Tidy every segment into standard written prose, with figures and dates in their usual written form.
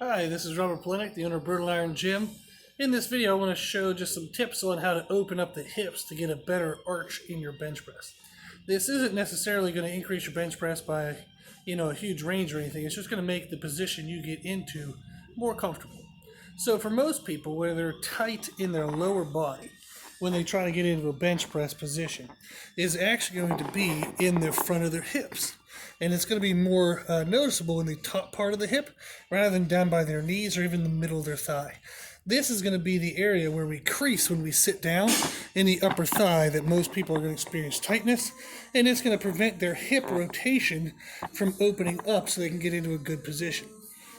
Hi, this is Robert Polinick, the owner of Brutal Iron Gym. In this video, I want to show just some tips on how to open up the hips to get a better arch in your bench press. This isn't necessarily going to increase your bench press by, a huge range or anything. It's just going to make the position you get into more comfortable. So for most people, where they're tight in their lower body, when they try to get into a bench press position, is actually going to be in the front of their hips. And it's going to be more noticeable in the top part of the hip rather than down by their knees or even the middle of their thigh. This is going to be the area where we crease when we sit down in the upper thigh that most people are going to experience tightness, and it's going to prevent their hip rotation from opening up so they can get into a good position.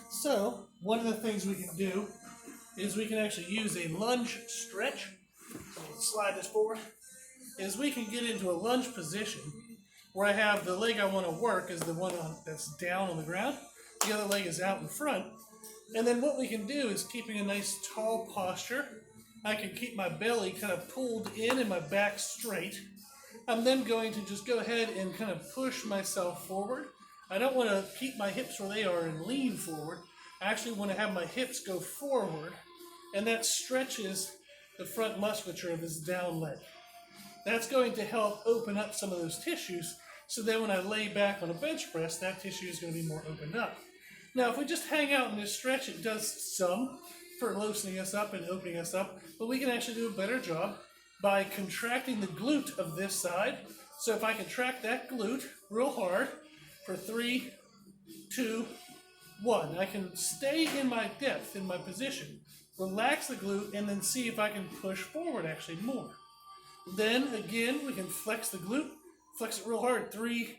So one of the things we can do is we can actually use a lunge stretch. So slide this forward. Is we can get into a lunge position where I have the leg I want to work is the one that's down on the ground. The other leg is out in front. And then what we can do is keeping a nice tall posture. I can keep my belly kind of pulled in and my back straight. I'm then going to just go ahead and kind of push myself forward. I don't want to keep my hips where they are and lean forward. I actually want to have my hips go forward, and that stretches the front musculature of this down leg. That's going to help open up some of those tissues, so then when I lay back on a bench press, that tissue is going to be more opened up. Now, if we just hang out in this stretch, it does some for loosening us up and opening us up, but we can actually do a better job by contracting the glute of this side. So if I contract that glute real hard for 3, 2, 1, I can stay in my depth, in my position, relax the glute, and then see if I can push forward actually more. Then again, we can flex the glute, flex it real hard, 3,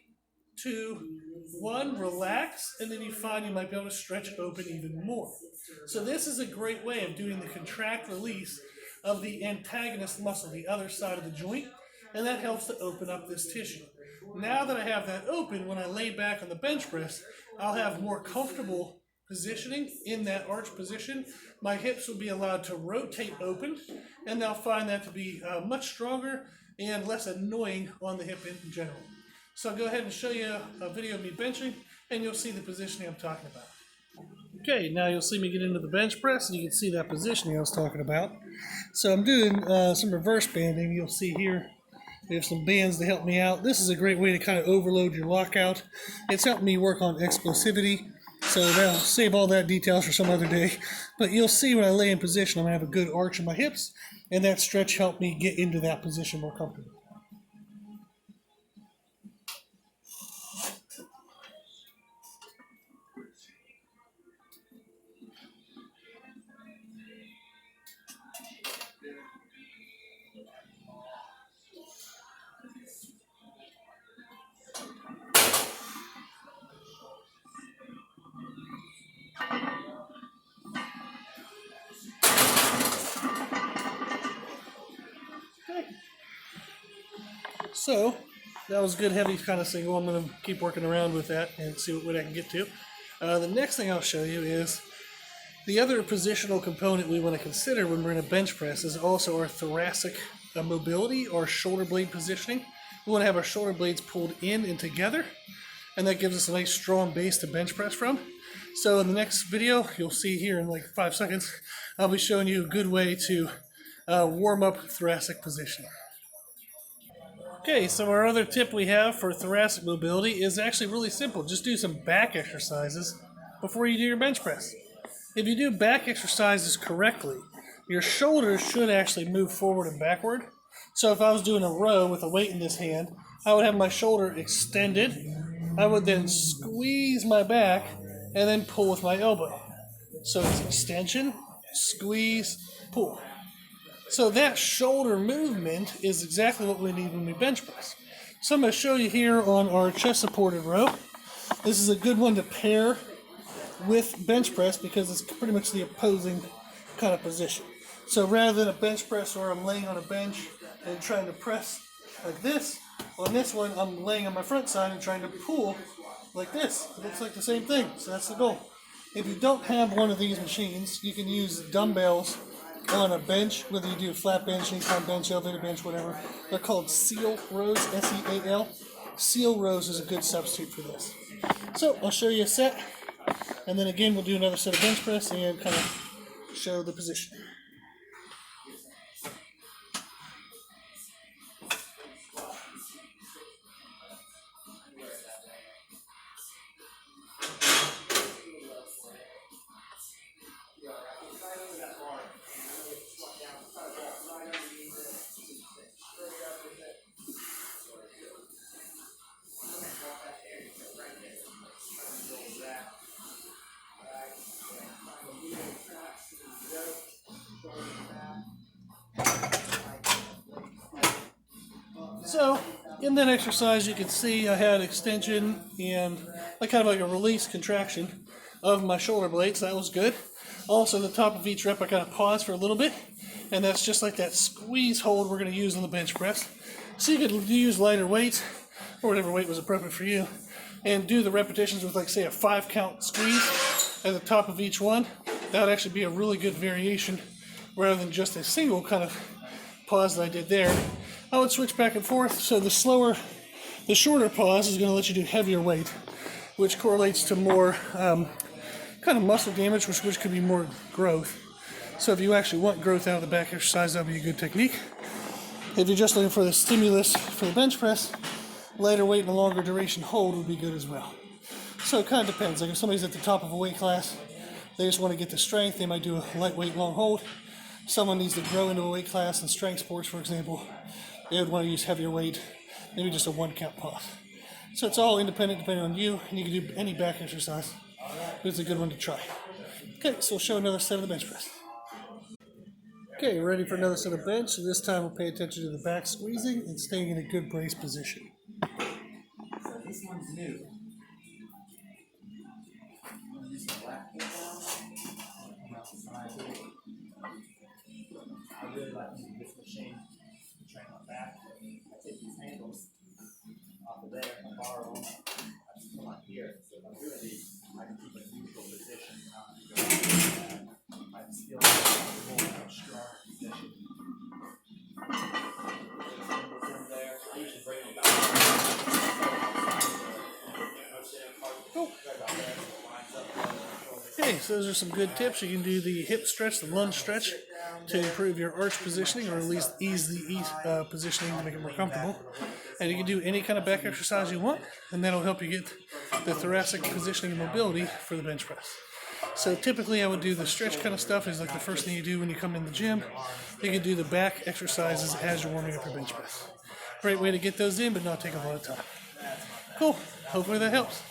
2, 1, relax, and then you find you might be able to stretch open even more. So this is a great way of doing the contract release of the antagonist muscle, the other side of the joint, and that helps to open up this tissue. Now that I have that open, when I lay back on the bench press, I'll have more comfortable positioning in that arch position. My hips will be allowed to rotate open, and they'll find that to be much stronger and less annoying on the hip in general. So I'll go ahead and show you a video of me benching, and you'll see the positioning I'm talking about. Okay, now you'll see me get into the bench press, and you can see that positioning I was talking about. So I'm doing some reverse banding. You'll see here we have some bands to help me out. This is a great way to kind of overload your lockout. It's helped me work on explosivity. So that'll save all that details for some other day. But you'll see when I lay in position, I'm going to have a good arch in my hips, and that stretch helped me get into that position more comfortably. So that was a good heavy kind of single. I'm going to keep working around with that and see what I can get to. The next thing I'll show you is the other positional component we want to consider when we're in a bench press is also our thoracic mobility or shoulder blade positioning. We want to have our shoulder blades pulled in and together, and that gives us a nice strong base to bench press from. So in the next video, you'll see here in like 5 seconds, I'll be showing you a good way to warm up thoracic positioning. Okay, so our other tip we have for thoracic mobility is actually really simple. Just do some back exercises before you do your bench press. If you do back exercises correctly, your shoulders should actually move forward and backward. So if I was doing a row with a weight in this hand, I would have my shoulder extended. I would then squeeze my back and then pull with my elbow. So it's extension, squeeze, pull. So that shoulder movement is exactly what we need when we bench press. So I'm going to show you here on our chest supported row. This is a good one to pair with bench press because it's pretty much the opposing kind of position. So rather than a bench press where I'm laying on a bench and trying to press like this, on this one I'm laying on my front side and trying to pull like this. It looks like the same thing, so that's the goal. If you don't have one of these machines, you can use dumbbells on a bench, whether you do a flat bench, incline bench, elevator bench, whatever. They're called seal rows, S-E-A-L. Seal rows is a good substitute for this. So I'll show you a set. And then again, we'll do another set of bench press and kind of show the position. So, in that exercise, you can see I had extension and kind of like a release contraction of my shoulder blades. That was good. Also, the top of each rep, I kind of paused for a little bit, and that's just like that squeeze hold we're going to use on the bench press. So you could use lighter weights, or whatever weight was appropriate for you, and do the repetitions with, like, say, a 5-count squeeze at the top of each one. That would actually be a really good variation rather than just a single kind of pause that I did there. I would switch back and forth. So the shorter pause is going to let you do heavier weight, which correlates to more kind of muscle damage, which could be more growth. So if you actually want growth out of the back exercise, that would be a good technique. If you're just looking for the stimulus for the bench press, lighter weight and a longer duration hold would be good as well. So it kind of depends. Like if somebody's at the top of a weight class, they just want to get the strength, they might do a lightweight long hold. Someone needs to grow into a weight class in strength sports, for example, they would want to use heavier weight, maybe just a 1-count pause. So it's all independent depending on you, and you can do any back exercise, but it's a good one to try. Okay, so we'll show another set of the bench press. Okay, ready for another set of bench. So this time we'll pay attention to the back squeezing and staying in a good brace position. So this one's new. I'm going to use the black pin now. I really like using this machine to train my back. I take these handles off of there, I borrow them, I just come up here. So if I'm doing these, I can keep a neutral position. I just feel comfortable and strong position. In there. I usually bring them back. Cool. Okay, so those are some good tips. You can do the hip stretch, the lunge stretch, to improve your arch positioning, or at least ease the positioning to make it more comfortable. And you can do any kind of back exercise you want, and that'll help you get the thoracic positioning and mobility for the bench press. So typically I would do the stretch kind of stuff is like the first thing you do when you come in the gym. You can do the back exercises as you're warming up your bench press. Great way to get those in, but not take a lot of time. Cool. Hopefully that helps.